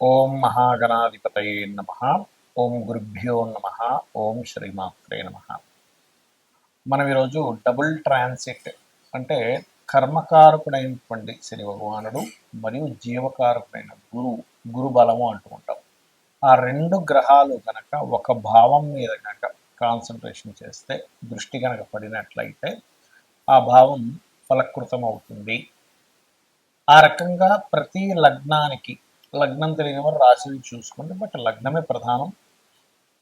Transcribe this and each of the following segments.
ఓం మహాగణాధిపతయే నమ. ఓం గురుభ్యో నమ. ఓం శ్రీమాత్రే నమ. మనం ఈరోజు డబుల్ ట్రాన్సిట్ అంటే కర్మకారకుడైనటువంటి శని భగవానుడు మరియు జీవకారకుడైన గురు బలము అంటూ ఉంటాం. ఆ రెండు గ్రహాలు కనుక ఒక భావం మీద కనుక కాన్సన్ట్రేషన్ చేస్తే, దృష్టి కనుక పడినట్లయితే ఆ భావం ఫలకృతం అవుతుంది. ఆ రకంగా ప్రతి లగ్నానికి, లగ్నం తెలియని వారు రాశిని చూసుకోండి, బట్ లగ్నమే ప్రధానం.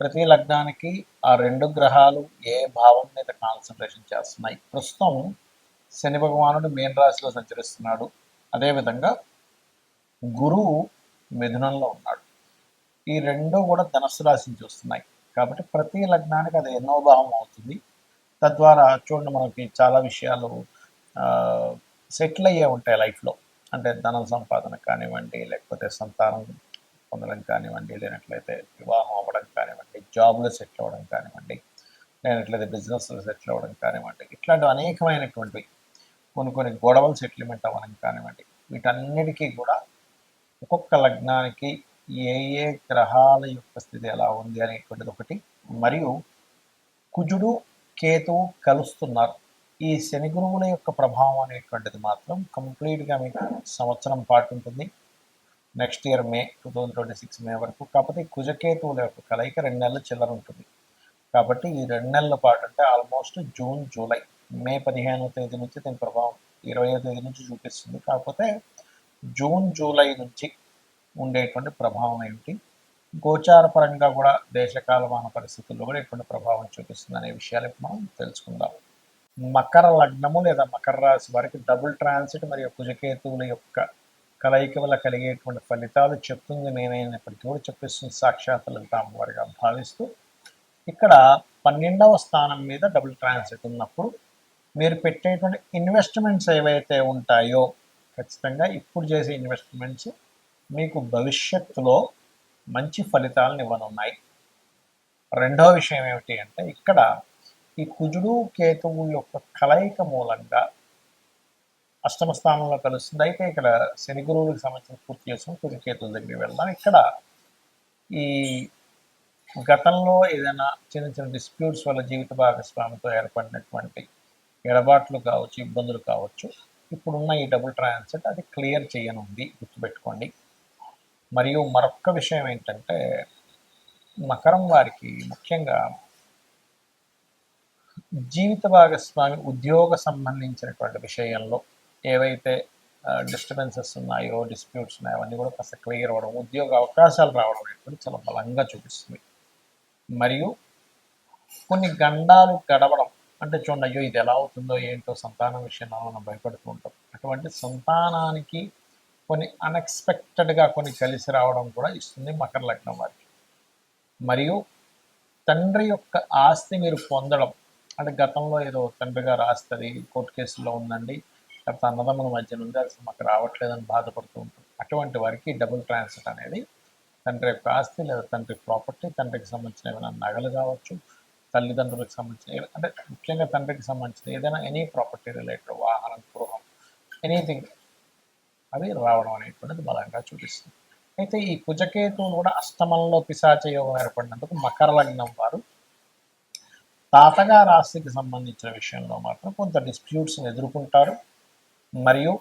ప్రతి లగ్నానికి ఆ రెండు గ్రహాలు ఏ భావం మీద కాన్సన్ట్రేషన్ చేస్తున్నాయి. ప్రస్తుతం శని భగవానుడు మీన రాశిలో సంచరిస్తున్నాడు, అదేవిధంగా గురువు మిథునంలో ఉన్నాడు. ఈ రెండు కూడా ధనస్సు రాశిని చూస్తున్నాయి కాబట్టి ప్రతి లగ్నానికి అది ఎన్నో భావం అవుతుంది. తద్వారా చూడండి, మనకి చాలా విషయాలు సెటిల్ అయ్యే ఉంటాయి లైఫ్లో. అంటే ధనం సంపాదన కానివ్వండి, లేకపోతే సంతానం పొందడం కానివ్వండి, లేనట్లయితే వివాహం అవ్వడం కానివ్వండి, జాబ్లో సెటిల్ అవ్వడం కానివ్వండి, లేనట్లయితే బిజినెస్లో సెటిల్ అవ్వడం కానివ్వండి, ఇట్లాంటి అనేకమైనటువంటివి కొన్ని గొడవలు సెటిల్మెంట్ అవ్వడం కానివ్వండి, వీటన్నిటికీ కూడా ఒక్కొక్క లగ్నానికి ఏ ఏ గ్రహాల యొక్క స్థితి ఎలా ఉంది అనేటువంటిది ఒకటి. మరియు కుజుడు కేతువు కలుస్తున్నారు. ఈ శని గురువుల యొక్క ప్రభావం అనేటువంటిది మాత్రం కంప్లీట్గా మీకు సంవత్సరం పాటు ఉంటుంది. నెక్స్ట్ ఇయర్ మే 2026 మే వరకు. కాకపోతే కుజకేతువుల యొక్క కలయిక 2 నెలల చిల్లర ఉంటుంది. కాబట్టి ఈ 2 నెలల పాటు అంటే ఆల్మోస్ట్ జూన్ జూలై, మే 15వ తేదీ నుంచి దీని ప్రభావం 20వ తేదీ నుంచి చూపిస్తుంది. కాకపోతే జూన్ జూలై నుంచి ఉండేటువంటి ప్రభావం ఏమిటి, గోచార పరంగా కూడా దేశకాలమాన పరిస్థితుల్లో కూడా ఎటువంటి ప్రభావం చూపిస్తుంది అనే విషయాలు ఇప్పుడు మనం తెలుసుకుందాం. మకర లగ్నము లేదా మకర రాశి వారికి డబుల్ ట్రాన్సిట్ మరియు కుజకేతువుల యొక్క కలయిక వల్ల కలిగేటువంటి ఫలితాలు చెప్తుంది నేనైనప్పటికీ కూడా చెప్పిస్తుంది సాక్షాత్ లలిత అమ్మవారిగా భావిస్తూ, ఇక్కడ 12వ స్థానం మీద డబుల్ ట్రాన్సిట్ ఉన్నప్పుడు మీరు పెట్టేటువంటి ఇన్వెస్ట్మెంట్స్ ఏవైతే ఉంటాయో ఖచ్చితంగా ఇప్పుడు చేసే ఇన్వెస్ట్మెంట్స్ మీకు భవిష్యత్తులో మంచి ఫలితాలను ఇవ్వనున్నాయి. రెండవ విషయం ఏమిటి అంటే, ఇక్కడ ఈ కుజుడు కేతువు యొక్క కలయిక మూలంగా అష్టమ స్థానంలో కలుస్తుంది. అయితే ఇక్కడ శని గురువులకు సంబంధించిన పూర్తి చేసుకుని కుజ కేతువుల దగ్గరికి వెళ్దాం. ఇక్కడ ఈ గతంలో ఏదైనా చిన్న చిన్న డిస్ప్యూట్స్ వల్ల జీవిత భాగస్వామితో ఏర్పడినటువంటి ఎడబాట్లు కావచ్చు, ఇబ్బందులు కావచ్చు, ఇప్పుడున్న ఈ డబుల్ ట్రాన్సిట్ అది క్లియర్ చేయనుంది, గుర్తుపెట్టుకోండి. మరియు మరొక విషయం ఏంటంటే, మకరం వారికి ముఖ్యంగా జీవిత భాగస్వామి ఉద్యోగ సంబంధించినటువంటి విషయంలో ఏవైతే డిస్టర్బెన్సెస్ ఉన్నాయో, డిస్ప్యూట్స్ ఉన్నాయో అవన్నీ కూడా కాస్త క్లియర్ అవ్వడం, ఉద్యోగ అవకాశాలు రావడం అనేటువంటి చాలా బలంగా చూపిస్తుంది. మరియు కొన్ని గండాలు గడవడం, అంటే చూడండి, అయ్యో ఇది ఎలా అవుతుందో ఏంటో సంతానం విషయంలో మనం భయపడుతూ ఉంటాం. అటువంటి సంతానానికి కొన్ని అన్ఎక్స్పెక్టెడ్గా కొన్ని కలిసి రావడం కూడా ఇస్తుంది మకర లగ్నం వారికి. మరియు తండ్రి యొక్క ఆస్తి మీరు పొందడం, అంటే గతంలో ఏదో తండ్రి గారు ఆస్తి కోర్టు కేసులో ఉందండి, లేకపోతే అన్నదమ్ముల మధ్య నుండి అసలు మాకు రావట్లేదని బాధపడుతూ ఉంటాం. అటువంటి వారికి డబుల్ ట్రాన్సిట్ అనేది తండ్రి యొక్క ఆస్తి లేదా తండ్రి ప్రాపర్టీ, తండ్రికి సంబంధించిన ఏమైనా నగలు కావచ్చు, తల్లిదండ్రులకు సంబంధించిన, అంటే ముఖ్యంగా తండ్రికి సంబంధించిన ఏదైనా ఎనీ ప్రాపర్టీ రిలేటెడ్, వాహనం, గృహం, ఎనీథింగ్ అవి రావడం అనేటువంటిది బలంగా చూపిస్తుంది. అయితే ఈ కుజకేతువులు కూడా అష్టమంలో పిశాచ యోగం ఏర్పడినందుకు మకర లగ్నం వారు తాతగారి ఆస్తికి సంబంధించిన విషయంలో మాత్రం కొంత డిస్ప్యూట్స్ని ఎదుర్కొంటారు. మరియు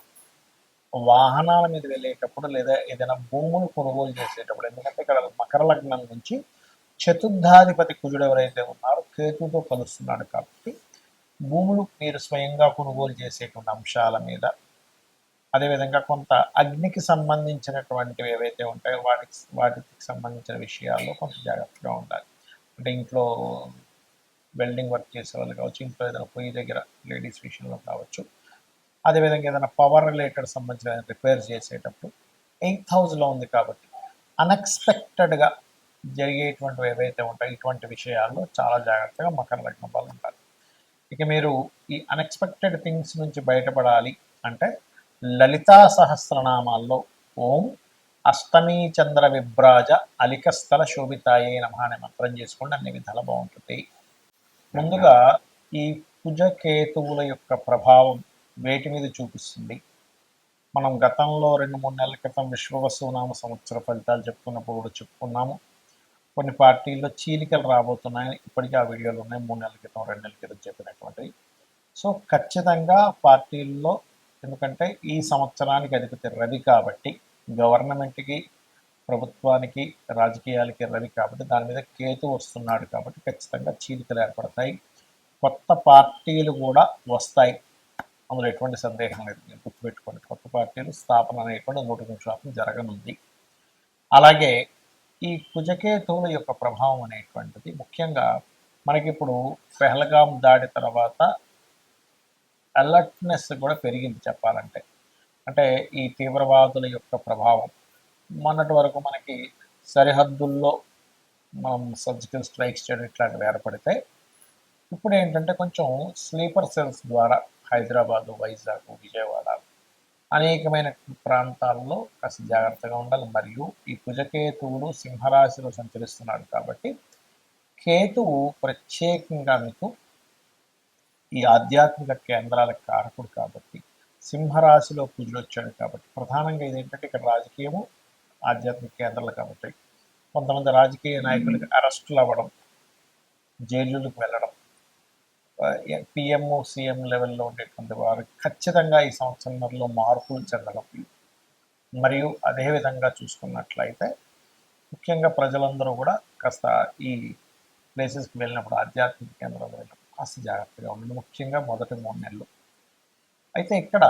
వాహనాల మీద వెళ్ళేటప్పుడు లేదా ఏదైనా భూములు కొనుగోలు చేసేటప్పుడు, ఎందుకంటే ఇక్కడ మకర లగ్నం నుంచి చతుర్థాధిపతి కుజుడు ఎవరైతే ఉన్నారో కేతుతో కలుస్తున్నాడు కాబట్టి భూములు మీరు స్వయంగా కొనుగోలు చేసేటువంటి అంశాల మీద, అదేవిధంగా కొంత అగ్నికి సంబంధించినటువంటివి ఏవైతే ఉంటాయో వాటికి సంబంధించిన విషయాల్లో కొంత జాగ్రత్తగా ఉండాలి. అంటే ఇంట్లో వెల్డింగ్ వర్క్ చేసే వాళ్ళు కావచ్చు, ఇంట్లో ఏదైనా పొయ్యి దగ్గర లేడీస్ విషయంలో కావచ్చు, అదేవిధంగా ఏదైనా పవర్ రిలేటెడ్ సంబంధించిన రిపేర్ చేసేటప్పుడు 8th హౌస్లో ఉంది కాబట్టి అన్ఎక్స్పెక్టెడ్గా జరిగేటువంటివి ఏవైతే ఉంటాయో ఇటువంటి విషయాల్లో చాలా జాగ్రత్తగా మకర లగ్నం వాళ్ళు ఉంటారు. ఇక మీరు ఈ అన్ఎక్స్పెక్టెడ్ థింగ్స్ నుంచి బయటపడాలి అంటే లలితా సహస్రనామాల్లో ఓం అష్టమీ చంద్ర విభ్రాజ అలికస్థల శోభితాయే నమః అనే మంత్రం చేసుకోండి, అన్ని విధాలు బాగుంటుంది. ముందుగా ఈ కుజకేతువుల యొక్క ప్రభావం వేటి మీద చూపిస్తుంది మనం గతంలో 2-3 నెలల క్రితం విశ్వవసునామ సంవత్సర ఫలితాలు చెప్పుకున్నప్పుడు కూడా చెప్పుకున్నాము. కొన్ని పార్టీల్లో చీలికలు రాబోతున్నాయని ఇప్పటికీ ఆ వీడియోలు ఉన్నాయి. 3 నెలల క్రితం, 2 నెలల క్రితం చెప్పినటువంటివి. సో ఖచ్చితంగా పార్టీల్లో, ఎందుకంటే ఈ సంవత్సరానికి అధిపతి రవి కాబట్టి, గవర్నమెంట్కి, ప్రభుత్వానికి, రాజకీయాలకి రవి కాబట్టి, దాని మీద కేతు వస్తున్నాడు కాబట్టి ఖచ్చితంగా చీలికలు ఏర్పడతాయి. కొత్త పార్టీలు కూడా వస్తాయి, అందులో ఎటువంటి సందేహం లేదు. మీరు గుర్తుపెట్టుకోండి, కొత్త పార్టీలు స్థాపన అనేటువంటి 100% జరగనుంది. అలాగే ఈ కుజకేతువుల యొక్క ప్రభావం అనేటువంటిది ముఖ్యంగా మనకిప్పుడు పెహల్గాం దాడి తర్వాత అలర్ట్నెస్ కూడా పెరిగింది చెప్పాలంటే. అంటే ఈ తీవ్రవాదుల యొక్క ప్రభావం మొన్నటి వరకు మనకి సరిహద్దుల్లో మనం సర్జికల్ స్ట్రైక్స్ చేయడం ఇట్లాంటివి ఏర్పడితే, ఇప్పుడు ఏంటంటే కొంచెం స్లీపర్ సెల్స్ ద్వారా హైదరాబాదు, వైజాగ్, విజయవాడ అనేకమైన ప్రాంతాల్లో కాస్త జాగ్రత్తగా ఉండాలి. మరియు ఈ కుజకేతువులు సింహరాశిలో సంచరిస్తున్నాడు కాబట్టి, కేతువు ప్రత్యేకంగా మీకు ఈ ఆధ్యాత్మిక కేంద్రాల కారకుడు కాబట్టి, సింహరాశిలో కుజుడు వచ్చాడు కాబట్టి, ప్రధానంగా ఇదేంటంటే ఇక్కడ రాజకీయము, ఆధ్యాత్మిక కేంద్రాలు కాబట్టి కొంతమంది రాజకీయ నాయకులకి అరెస్టులు అవ్వడం, జైలులకు వెళ్ళడం, పిఎం, సీఎం లెవెల్లో ఉండేటువంటి వారు ఖచ్చితంగా ఈ సంవత్సరంలో మార్పులు చెందడం, మరియు అదేవిధంగా చూసుకున్నట్లయితే ముఖ్యంగా ప్రజలందరూ కూడా కాస్త ఈ ప్లేసెస్కి వెళ్ళినప్పుడు, ఆధ్యాత్మిక కేంద్రాలు వెళ్ళినప్పుడు కాస్త జాగ్రత్తగా ఉండండి, ముఖ్యంగా మొదటి 3 నెలలు. అయితే ఇక్కడ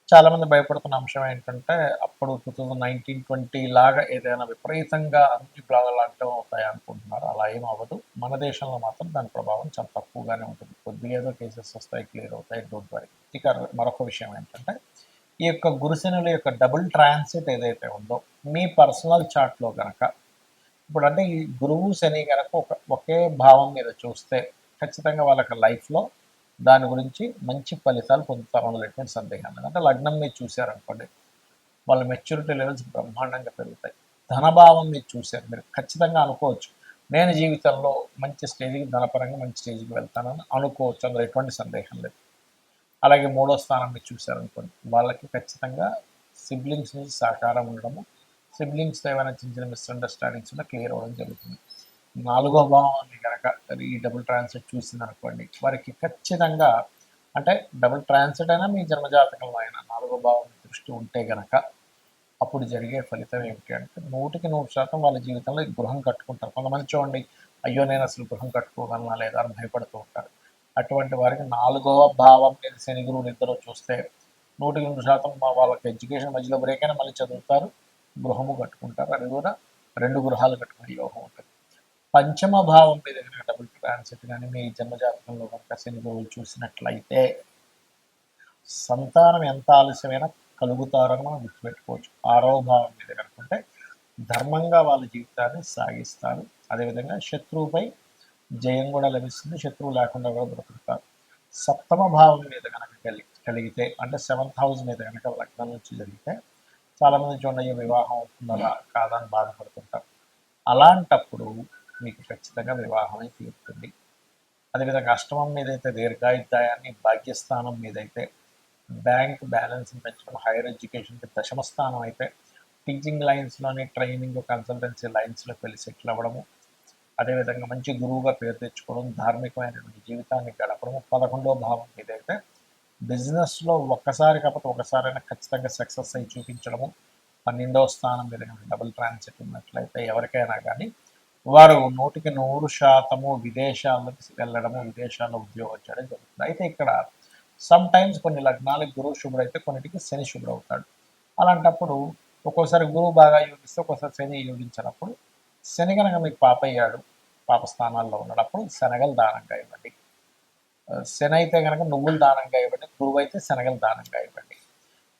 చాలామంది భయపడుతున్న అంశం ఏంటంటే, అప్పుడు 2019-20 లాగా ఏదైనా విపరీతంగా అన్ని బ్లాగులు లాక్డౌన్ అవుతాయి అనుకుంటున్నారు. అలా ఏం అవ్వదు. మన దేశంలో మాత్రం దాని ప్రభావం చాలా తక్కువగానే ఉంటుంది. కొద్దిగా ఏదో కేసెస్ వస్తాయి, క్లియర్ అవుతాయి, డోంట్ వరీ. ఇక మరొక విషయం ఏంటంటే, ఈ యొక్క గురుశనుల యొక్క డబుల్ ట్రాన్సిట్ ఏదైతే ఉందో, మీ పర్సనల్ చార్ట్లో కనుక ఇప్పుడు అంటే ఈ గురువు శని కనుక ఒకే భావం మీద చూస్తే ఖచ్చితంగా వాళ్ళకి లైఫ్లో దాని గురించి మంచి ఫలితాలు పొందుతారు, అందులో ఎటువంటి సందేహం లేదు. అంటే లగ్నం మీరు చూశారనుకోండి, వాళ్ళ మెచ్యూరిటీ లెవెల్స్ బ్రహ్మాండంగా పెరుగుతాయి. ధనభావం మీరు చూశారు, మీరు ఖచ్చితంగా అనుకోవచ్చు, నేను జీవితంలో మంచి స్టేజ్కి, ధనపరంగా మంచి స్టేజ్కి వెళ్తానని అనుకోవచ్చు, అందులో ఎటువంటి సందేహం లేదు. అలాగే 3వ స్థానం మీరు చూశారనుకోండి, వాళ్ళకి ఖచ్చితంగా సిబ్లింగ్స్ నుంచి సహకారం ఉండడము, సిబ్లింగ్స్తో ఏమైనా చిన్న చిన్న మిస్అండర్స్టాండింగ్స్ ఉన్నా క్లియర్ అవ్వడం జరుగుతుంది. 4వ భావాన్ని కనుక ఈ డబుల్ ట్రాన్సిట్ చూసిందనుకోండి, వారికి ఖచ్చితంగా, అంటే డబుల్ ట్రాన్సిట్ అయినా మీ జన్మజాతకంలో అయినా 4వ భావం దృష్టి ఉంటే కనుక అప్పుడు జరిగే ఫలితం ఏమిటి అంటే 100% వాళ్ళ జీవితంలో గృహం కట్టుకుంటారు. కొంతమంది చూడండి, అయ్యో నేను అసలు గృహం కట్టుకోగలనా లేదా అని భయపడుతూ ఉంటారు. అటువంటి వారికి 4వ భావం మీద శని గురువులు ఇద్దరు చూస్తే 100% వాళ్ళకి ఎడ్యుకేషన్ మధ్యలో బ్రేక్ అయినా మళ్ళీ చదువుతారు, గృహము కట్టుకుంటారు. అది కూడా 2 గృహాలు కట్టుకునే యోగం ఉంటుంది. 5వ భావం మీద కనుక డబుల్ ట్రాన్సిట్ కానీ మీ జన్మజాతకంలో కనుక శని గురువులు చూసినట్లయితే సంతానం ఎంత ఆలస్యమైనా కలుగుతారని మనం గుర్తుపెట్టుకోవచ్చు. 6వ భావం మీద కనుకుంటే ధర్మంగా వాళ్ళ జీవితాన్ని సాగిస్తారు. అదేవిధంగా శత్రువుపై జయం కూడా లభిస్తుంది, శత్రువు లేకుండా కూడా బ్రతుకుతారు. 7వ భావం మీద కనుక కలిగితే, అంటే 7th హౌస్ మీద కనుక లగ్నం నుంచి జరిగితే చాలామంది చూడండి, వివాహం అవుతుందా కాదా అని బాధపడుతుంటారు. అలాంటప్పుడు మీకు ఖచ్చితంగా వివాహమే తీరుతుంది. అదేవిధంగా 8వం మీద అయితే దీర్ఘాయుర్దాయాన్ని, భాగ్యస్థానం మీద అయితే బ్యాంక్ బ్యాలెన్స్ని పెంచడం, హైయర్ ఎడ్యుకేషన్కి 10వ స్థానం అయితే టీచింగ్ లైన్స్లోని, ట్రైనింగ్, కన్సల్టెన్సీ లైన్స్లోకి వెళ్ళి సెటిల్ అవ్వడము, అదేవిధంగా మంచి గురువుగా పేరు తెచ్చుకోవడం, ధార్మికమైనటువంటి జీవితాన్ని గడపడము. 11వ భావం మీద అయితే బిజినెస్లో ఒక్కసారి కాకపోతే ఒకసారైనా ఖచ్చితంగా సక్సెస్ అయి చూపించడము. 12వ స్థానం మీద డబుల్ ట్రాన్సిట్ ఉన్నట్లయితే ఎవరికైనా కానీ వారు 100% విదేశాలకు వెళ్ళడము, విదేశాల్లో ఉద్యోగం చేయడం జరుగుతుంది. అయితే ఇక్కడ సమ్ టైమ్స్ కొన్ని లగ్నాలకు గురువు శుభుడైతే కొన్నిటికి శని శుభుడవుతాడు. అలాంటప్పుడు ఒక్కోసారి గురువు బాగా యోగిస్తే ఒక్కోసారి శని యోగించినప్పుడు, శని కనుక మీకు పాప అయ్యాడు, పాప స్థానాల్లో ఉన్నప్పుడు శనగలు దానంగా ఇవ్వండి. శని అయితే కనుక నువ్వులు దానంగా ఇవ్వండి, గురువు అయితే శనగలు దానంగా ఇవ్వండి.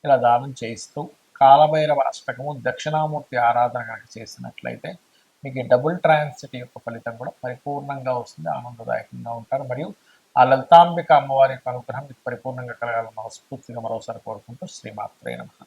ఇలా దానం చేయిస్తూ కాలభైరవ అష్టకము, దక్షిణామూర్తి ఆరాధన కనుక చేసినట్లయితే మీకు డబుల్ ట్రాన్సిట్ యొక్క ఫలితం కూడా పరిపూర్ణంగా వస్తుంది, ఆనందదాయకంగా ఉంటారు. మరియు ఆ లలితాంబిక అమ్మవారి యొక్క అనుగ్రహం మీకు పరిపూర్ణంగా కలగాలని మనస్ఫూర్తిగా మరోసారి కోరుకుంటూ శ్రీమాత్రే నమః.